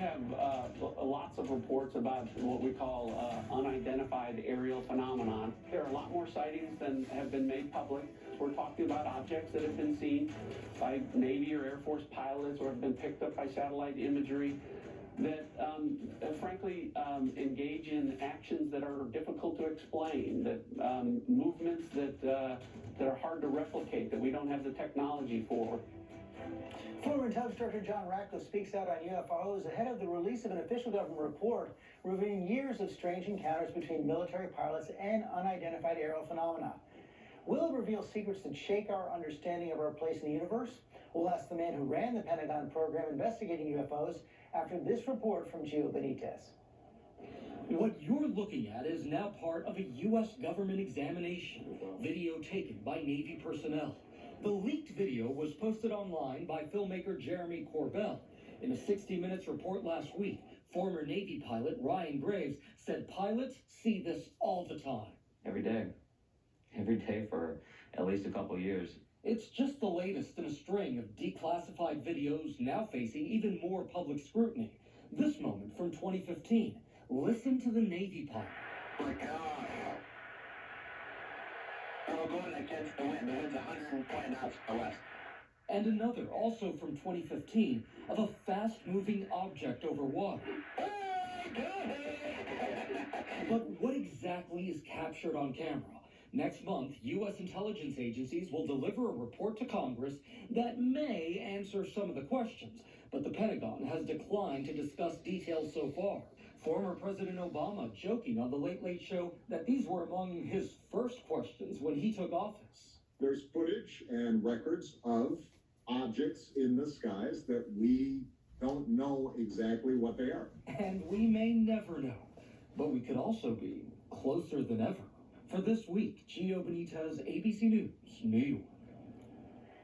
have lots of reports about what we call unidentified aerial phenomenon. There are a lot more sightings than have been made public. We're talking about objects that have been seen by Navy or Air Force pilots or have been picked up by satellite imagery that frankly engage in actions that are difficult to explain, that movements that are hard to replicate, that we don't have the technology for. Former Intelligence Director John Ratcliffe speaks out on UFOs ahead of the release of an official government report revealing years of strange encounters between military pilots and unidentified aerial phenomena. Will it reveal secrets that shake our understanding of our place in the universe? We'll ask the man who ran the Pentagon program investigating UFOs after this report from Gio Benitez. What you're looking at is now part of a U.S. government examination, video taken by Navy personnel. The leaked video was posted online by filmmaker Jeremy Corbell. In a 60 Minutes report last week, former Navy pilot Ryan Graves said pilots see this all the time. Every day for at least a couple years. It's just the latest in a string of declassified videos now facing even more public scrutiny. This moment from 2015. Listen to the Navy pilot. My God. We're going against the wind. The wind's 120 knots to the west. And another, also from 2015, of a fast-moving object over water. But what exactly is captured on camera? Next month, U.S. intelligence agencies will deliver a report to Congress that may answer some of the questions, but the Pentagon has declined to discuss details so far. Former President Obama joking on the Late Late Show that these were among his first questions when he took office. There's footage and records of objects in the skies that we don't know exactly what they are. And we may never know, but we could also be closer than ever. For this week, Gio Benitez, ABC News, New York.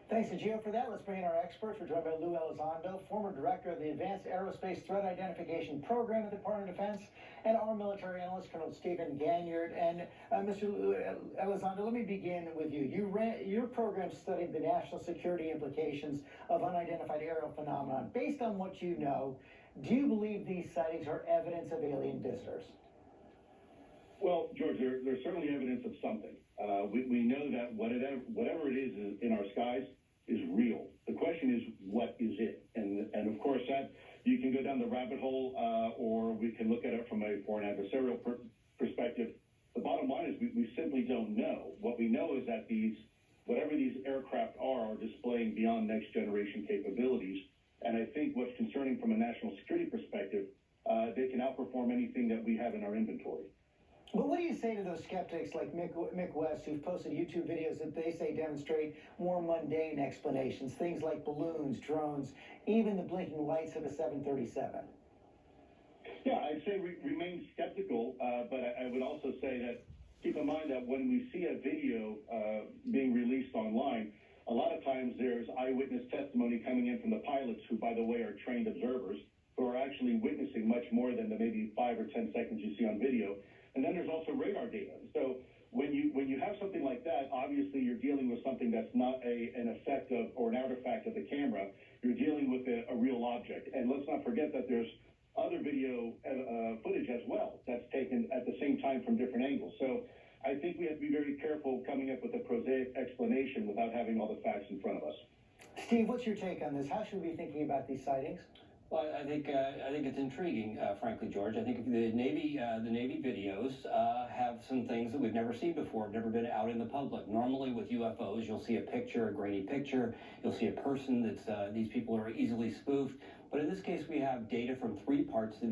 Thanks to Gio for that. Let's bring in our experts. We're joined by Lou Elizondo, former director of the Advanced Aerospace Threat Identification Program at the Department of Defense, and our military analyst, Colonel Stephen Ganyard. And Mr. Lou Elizondo, let me begin with you. Your program studied the national security implications of unidentified aerial phenomenon. Based on what you know, do you believe these sightings are evidence of alien visitors? Well, George, there's certainly evidence of something. We know that whatever it is in our skies is real. The question is, what is it? And of course, that you can go down the rabbit hole, or we can look at it from an adversarial perspective. The bottom line is we simply don't know. What we know is that whatever these aircraft are displaying beyond next generation capabilities. And I think what's concerning from a national security perspective, they can outperform anything that we have in our inventory. But what do you say to those skeptics like Mick West, who've posted YouTube videos that they say demonstrate more mundane explanations, things like balloons, drones, even the blinking lights of a 737? Yeah, I'd say remain skeptical, but I would also say that keep in mind that when we see a video being released online, a lot of times there's eyewitness testimony coming in from the pilots who, by the way, are trained observers, who are actually witnessing much more than the maybe 5 or 10 seconds you see on video. And then there's also radar data. So when you have something like that, obviously you're dealing with something that's not an effect of or an artifact of the camera. You're dealing with a real object. And let's not forget that there's other video footage as well that's taken at the same time from different angles. So I think we have to be very careful coming up with a prosaic explanation without having all the facts in front of us. Steve, what's your take on this? How should we be thinking about these sightings? Well, I think it's intriguing, frankly, George. I think the Navy videos have some things that we've never seen before, never been out in the public. Normally with UFOs, you'll see a picture, a grainy picture. You'll see a person that's, these people are easily spoofed. But in this case, we have data from 3 parts of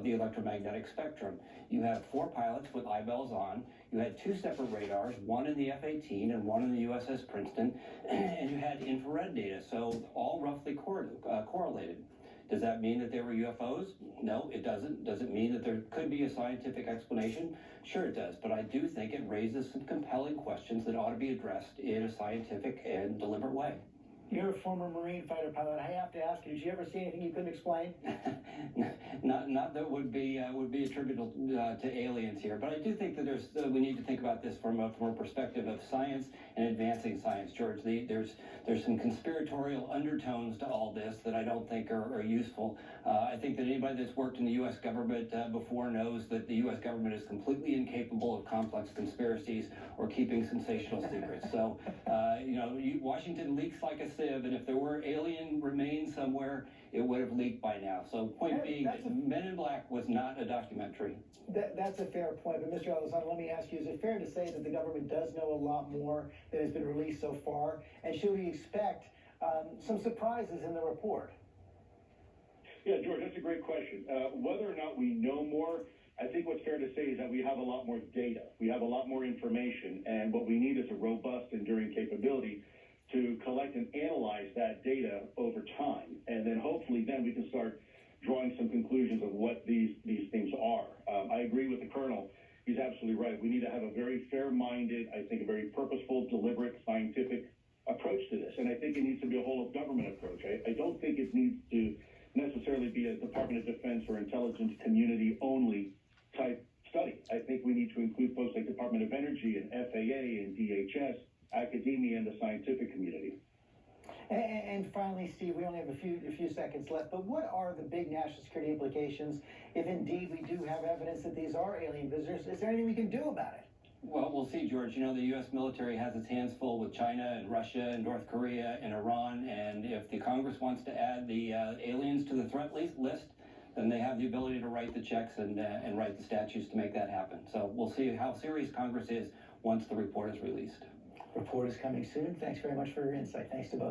the electromagnetic spectrum. You have 4 pilots with eyeballs on. You had 2 separate radars, one in the F-18 and one in the USS Princeton, and you had infrared data, so all roughly correlated. Does that mean that they were UFOs? No, it doesn't. Does it mean that there could be a scientific explanation? Sure it does, but I do think it raises some compelling questions that ought to be addressed in a scientific and deliberate way. You're a former Marine fighter pilot. I have to ask you, did you ever see anything you couldn't explain? Not that would be attributable to aliens here, but I do think that we need to think about this from a perspective of science and advancing science, George. There's some conspiratorial undertones to all this that I don't think are useful. I think that anybody that's worked in the U.S. government before knows that the U.S. government is completely incapable of complex conspiracies or keeping sensational secrets. So, Washington leaks like a sieve, and if there were alien remains somewhere, it would have leaked by now. So point being that Men in Black was not a documentary. That's a fair point, but Mr. Elizondo, let me ask you, is it fair to say that the government does know a lot more than has been released so far? And should we expect some surprises in the report? Yeah, George, that's a great question. Whether or not we know more, I think what's fair to say is that we have a lot more data. We have a lot more information, and what we need is a robust, enduring capability to collect and analyze that data over time. And then hopefully then we can start drawing some conclusions of what these things are. I agree with the Colonel. He's absolutely right. We need to have a very fair-minded, I think a very purposeful, deliberate, scientific approach to this. And I think it needs to be a whole-of-government approach. I don't think it needs to necessarily be a Department of Defense or intelligence community only type study. I think we need to include folks like Department of Energy and FAA and DHS, academia, and the scientific community. And finally, Steve, we only have a few seconds left, but what are the big national security implications if indeed we do have evidence that these are alien visitors? Is there anything we can do about it? Well, we'll see, George. The U.S. military has its hands full with China and Russia and North Korea and Iran, and if the Congress wants to add the aliens to the threat list, then they have the ability to write the checks and write the statutes to make that happen. So we'll see how serious Congress is once the report is released. Report is coming soon. Thanks very much for your insight. Thanks to both.